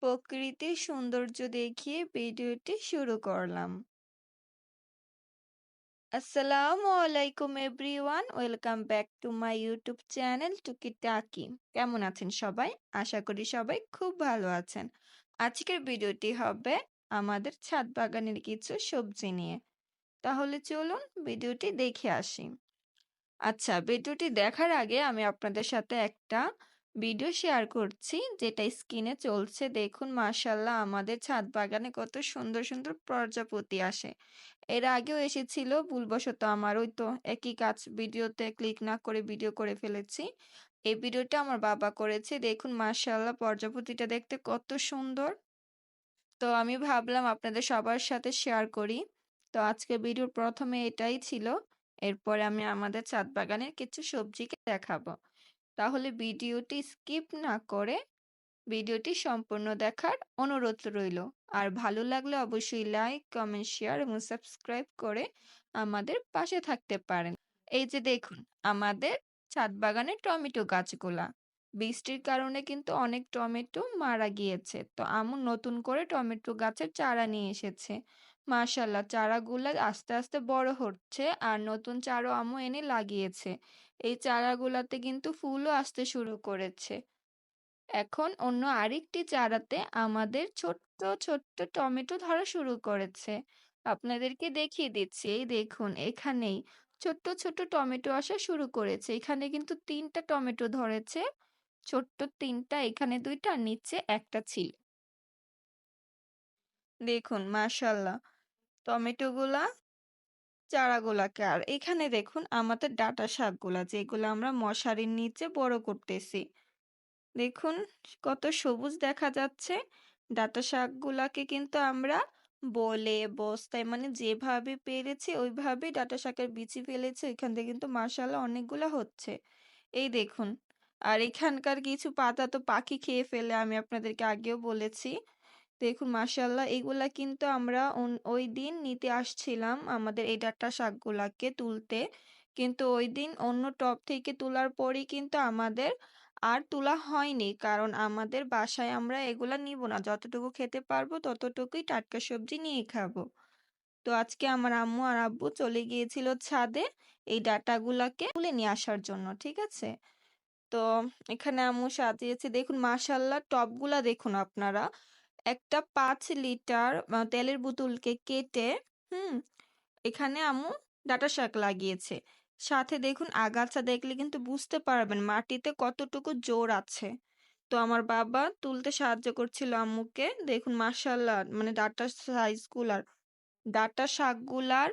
প্রকৃতির সৌন্দর্য দেখিয়ে ভিডিওটি শুরু করলাম। আসসালামু আলাইকুম everyone, welcome back to my YouTube channel টুকিটাকি। কেমন আছেন সবাই? আশা করি সবাই খুব ভালো আছেন। আজকের ভিডিওটি হবে আমাদের ছাদ বাগানের কিছু সবজি নিয়ে। তাহলে চলুন ভিডিওটি দেখে আসি। আচ্ছা, ভিডিওটি দেখার আগে আমি আপনাদের সাথে একটা ভিডিও শেয়ার করছি, যেটা স্ক্রিনে চলছে। দেখুন, মাশাআল্লাহ, আমাদের ছাদ বাগানে কত সুন্দর সুন্দর প্রজাপতি আসে। এর আগেও এসেছিল, ভুলবশত আমার ওই তো একই কাজ, ভিডিওতে ক্লিক না করে ভিডিও করে ফেলেছি। এই ভিডিওটা আমার বাবা করেছে। দেখুন, মাশাআল্লাহ, প্রজাপতিটা দেখতে কত সুন্দর। তো আমি ভাবলাম আপনাদের সবার সাথে শেয়ার করি। তো আজকে ভিডিওর প্রথমে এটাই ছিল। এরপরে আমি আমাদের ছাদ বাগানের কিছু সবজিকে দেখাবো। তাহলে ভিডিওটি স্কিপ না করে ভিডিওটি সম্পূর্ণ দেখার অনুরোধ রইল। আর ভালো লাগলে অবশ্যই লাইক, কমেন্ট, শেয়ার এবং সাবস্ক্রাইব করে আমাদের পাশে থাকতে পারেন। এই যে দেখুন, আমাদের ছাদ বাগানে টমেটো গাছগুলা, বৃষ্টির কারণে কিন্তু অনেক টমেটো মারা গিয়েছে। তো আম্মু নতুন করে টমেটো গাছের চারা নিয়ে এসেছে। মাশাআল্লাহ, চারাগুলা আস্তে আস্তে বড় হচ্ছে আর নতুন চারা আম্মু এনে লাগিয়েছে। এই চারাগুলাতে কিন্তু ফুলও আসতে শুরু করেছে। এখন অন্য আরেকটি চারাতে আমাদের ছোট্ট ছোট্ট টমেটো ধরা শুরু করেছে। আপনাদেরকে দেখিয়ে দিচ্ছি, এই দেখুন, এখানেই ছোট্ট ছোট্ট টমেটো আসা শুরু করেছে। এখানে কিন্তু 3টা টমেটো ধরেছে, ছোট্ট 3টা, এখানে 2টা, নিচে একটা ছিল। দেখুন, মাশাল্লাহ, টমেটোগুলা চারাগুলাকে। আর এখানে দেখুন আমাদের ডাঁটা শাকগুলা, যেগুলো আমরা মশারির নিচে বড় করতেছি। দেখুন কত সবুজ দেখা যাচ্ছে। ডাঁটা শাকগুলাকে কিন্তু আমরা বলে বস্তায়, মানে যেভাবে পেরেছি ওইভাবেই ডাঁটা শাকের বিচি ফেলেছি। ওইখান থেকে কিন্তু মাশাআল্লাহ অনেকগুলা হচ্ছে। এই দেখুন। আর এখানকার কিছু পাতা তো পাখি খেয়ে ফেলে, আমি আপনাদেরকে আগেও বলেছি। দেখুন, মাশাআল্লাহ, এগুলা কিন্তু আমরা ওই দিন নিতে আসছিলাম আমাদের এই ডাঁটা শাকগুলাকে তুলতে। কিন্তু ওই দিন অন্য টব থেকে তোলার পরেই কিন্তু আমাদের আর তোলা হয়নি, কারণ আমাদের বাসায় আমরা এগুলা নিব না, যতটুকু খেতে পারবো ততটুকুই টাটকা সবজি নিয়ে খাবো। তো আজকে আমার আম্মু আর আব্বু চলে গিয়েছিল ছাদে এই ডাঁটাগুলাকে তুলে নিয়ে আসার জন্য, ঠিক আছে? তো এখানে আম্মু সাজিয়েছে। দেখুন, মাশাআল্লাহ, টবগুলা দেখুন আপনারা। একটা 5 লিটার তেলের বোতলকে কেটে, হুম, এখানে আম্মু ডাঁটা শাক লাগিয়েছে। সাথে দেখুন, আগাছা দেখলে কিন্তু বুঝতে পারবেন মাটিতে কতটুকু জোর আছে। তো আমার বাবা তুলতে সাহায্য করছিল আম্মুকে। দেখুন, মাশাআল্লাহ, মানে ডাঁটা শাকগুলার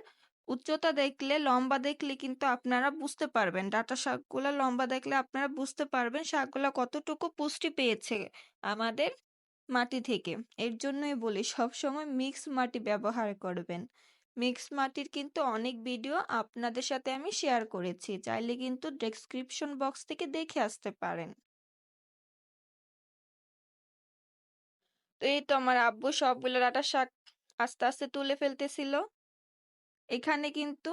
উচ্চতা দেখলে, লম্বা দেখলে কিন্তু আপনারা বুঝতে পারবেন, ডাঁটা শাকগুলা লম্বা দেখলে আপনারা বুঝতে পারবেন শাকগুলা কতটুকু পুষ্টি পেয়েছে আমাদের মাটি থেকে। এর জন্যই বলি সবসময় মিক্স মাটি ব্যবহার করবেন। মিক্স মাটির কিন্তু অনেক ভিডিও আপনাদের সাথে আমি শেয়ার করেছি, চাইলে কিন্তু ডেসক্রিপশন বক্স থেকে দেখে আসতে পারেন। তো এই তো আমার আব্বু সবগুলো ডাঁটা শাক আস্তে আস্তে তুলে ফেলতেছিল। এখানে কিন্তু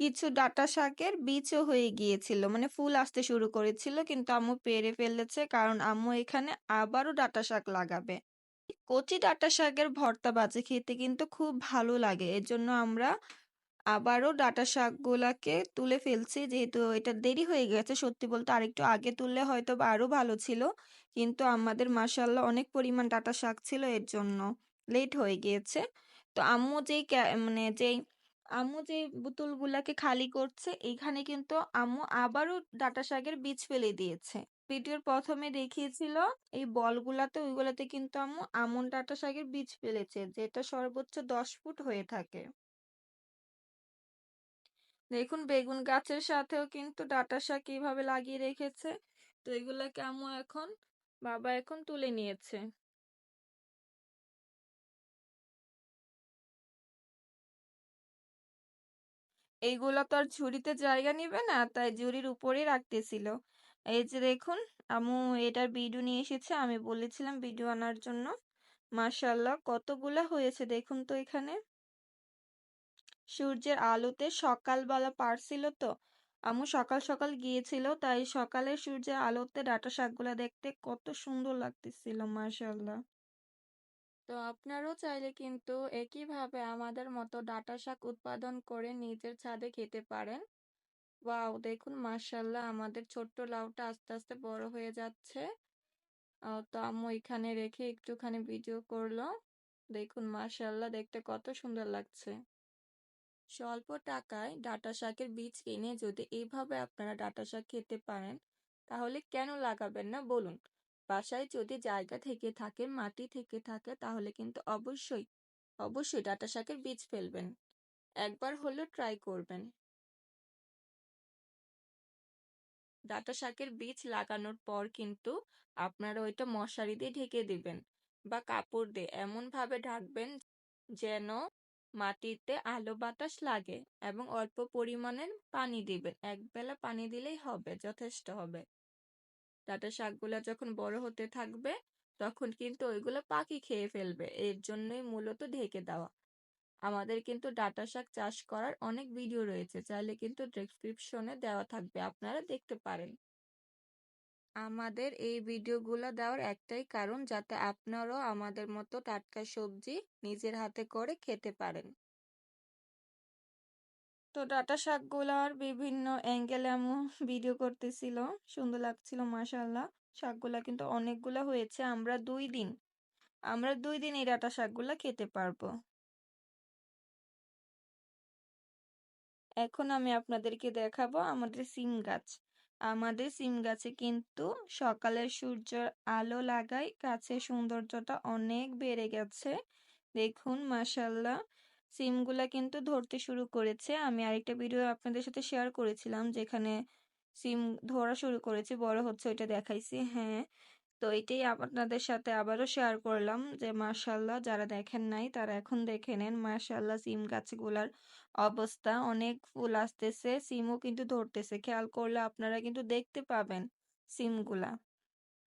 কিছু ডাঁটা শাকের বীজও হয়ে গিয়েছিল, মানে ফুল আসতে শুরু করেছিল, কিন্তু আম্মু পেরে ফেলেছে, কারণ আম্মু এখানে আবারও ডাঁটা শাক লাগাবে। কচি ডাঁটা শাকের ভর্তা ভাজি খেতে কিন্তু খুব ভালো লাগে। এর জন্য আমরা আবারও ডাঁটা শাকগুলাকে তুলে ফেলছি, যেহেতু এটা দেরি হয়ে গেছে। সত্যি বলতে আরেকটু আগে তুললে হয়তো বা আরো ভালো ছিল, কিন্তু আমাদের মাশাআল্লাহ অনেক পরিমাণ ডাঁটা শাক ছিল, এর জন্য লেট হয়ে গিয়েছে। তো আম্মু যেই বোতলগুলাকে খালি করছে, এখানে কিন্তু আম্মু আবারও ডাঁটা শাকের বীজ ফেলে দিয়েছে। ভিডিওর প্রথমে দেখিয়েছিল এই বলগুলাতে, ওইগুলাতে কিন্তু আম্মু আমন ডাঁটা শাকের বীজ ফেলেছে, যেটা সর্বোচ্চ 10 ফুট হয়ে থাকে। দেখুন, বেগুন গাছের সাথেও কিন্তু ডাঁটা শাক এইভাবে লাগিয়ে রেখেছে। তো এগুলাকে বাবা এখন তুলে নিয়েছে। এইগুলা তো আর ঝুড়িতে জায়গা নিবে না, তাই ঝুড়ির উপরেই রাখতেছিল। এই যে দেখুন, আম্মু এটার ভিডিও নিয়ে এসেছে, আমি বলেছিলাম ভিডিও আনার জন্য। মাশাআল্লাহ, কতগুলা হয়েছে দেখুন তো এখানে। সূর্যের আলোতে সকালবেলা পারছিল তো, আম্মু সকাল সকাল গিয়েছিল, তাই সকালে সূর্যের আলোতে ডাঁটা শাকগুলা দেখতে কত সুন্দর লাগতেছিল, মাশাআল্লাহ। তো আপনারাও চাইলে কিন্তু একইভাবে আমাদের মতো ডাঁটা শাক উৎপাদন করে নিজের ছাদে খেতে পারেন। ওয়াও! দেখুন মাশাআল্লাহ আমাদের ছোট্ট লাউটা আস্তে, আস্তে বড় হয়ে যাচ্ছে। তো আম্মু এখানে রেখে একটুখানি ভিডিও করলো। দেখুন মাশাআল্লাহ দেখতে কত সুন্দর লাগছে। স্বল্প টাকায় ডাঁটা শাকের বীজ কিনে যদি এইভাবে আপনারা ডাঁটা শাক খেতে পারেন, তাহলে কেন লাগাবেন না বলুন? বাসায় যদি জায়গা থেকে থাকে, মাটি থেকে থাকে তাহলে কিন্তু অবশ্যই, অবশ্যই ডাঁটা শাকের বীজ ফেলবেন। একবার হলেও ট্রাই করবেন। ডাঁটা শাকের বীজ লাগানোর পর কিন্তু আপনারা ওইটা মশারি দিয়ে ঢেকে দিবেন বা কাপড় দিয়ে এমনভাবে ঢাকবেন যেন মাটিতে আলো বাতাস লাগে এবং অল্প পরিমাণের পানি দিবেন। একবেলা পানি দিলেই হবে, যথেষ্ট হবে। ডাঁটা শাকগুলা যখন বড় হতে থাকবে তখন কিন্তু ওইগুলো পাখি খেয়ে ফেলবে, এর জন্যই মূলত ঢেকে দেওয়া। আমাদের কিন্তু ডাঁটা শাক চাষ করার অনেক ভিডিও রয়েছে, চাইলে কিন্তু ডেসক্রিপশনে দেওয়া থাকবে, আপনারা দেখতে পারেন। আমাদের এই ভিডিওগুলো দেওয়ার একটাই কারণ, যাতে আপনারাও আমাদের মতো টাটকা সবজি নিজের হাতে করে খেতে পারেন। তো ডাঁটা শাকগুলার বিভিন্ন অ্যাঙ্গেলে আম্মু ভিডিও করতেছিল, সুন্দর লাগছিল মাশাআল্লাহ। শাকগুলা কিন্তু অনেকগুলা হয়েছে, আমরা দুই দিন এই ডাঁটা শাকগুলা খেতে পারবো। এখন আমি আপনাদেরকে দেখাবো আমাদের সিম গাছ। আমাদের সিম গাছে কিন্তু সকালের সূর্যের আলো লাগায় গাছের সৌন্দর্যটা অনেক বেড়ে গেছে। দেখুন মাশাআল্লাহ সিমগুলা কিন্তু ধরতে শুরু করেছে। আমি আরেকটা ভিডিও আপনাদের সাথে শেয়ার করেছিলাম যেখানে সিম ধরা শুরু করেছে, বড় হচ্ছে, ওইটা দেখাইছি। হ্যাঁ, তো এটাই আপনাদের সাথে আবারও শেয়ার করলাম যে মাশাআল্লাহ যারা দেখেন নাই তারা এখন দেখে নেন। মাশাআল্লাহ সিম গাছগুলার অবস্থা, অনেক ফুল আসতেছে, সিমও কিন্তু ধরতেছে, খেয়াল করলে আপনারা কিন্তু দেখতে পাবেন সিমগুলা।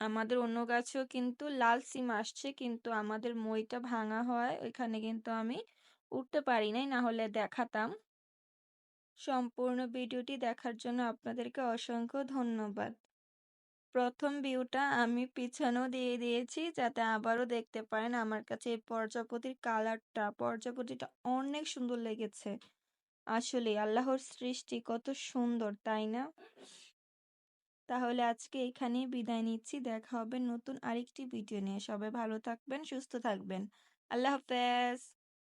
আমাদের অন্য গাছেও কিন্তু লাল সিম আসছে, কিন্তু আমাদের মইটা ভাঙা হয় ওইখানে কিন্তু আমি উঠতে পারি নাই, না হলে দেখাতাম। সম্পূর্ণ ভিডিওটি দেখার জন্য আপনাদেরকে অসংখ্য ধন্যবাদ। প্রথম ভিউটা আমি পিছনেও দিয়ে দিয়েছি যাতে আবারও দেখতে পারেন। আমার কাছে এই প্রজাপতিটা অনেক সুন্দর লেগেছে। আসলে আল্লাহর সৃষ্টি কত সুন্দর, তাই না? তাহলে আজকে এখানেই বিদায় নিচ্ছি, দেখা হবে নতুন আরেকটি ভিডিও নিয়ে। সবাই ভালো থাকবেন, সুস্থ থাকবেন। আল্লাহ হাফেজ।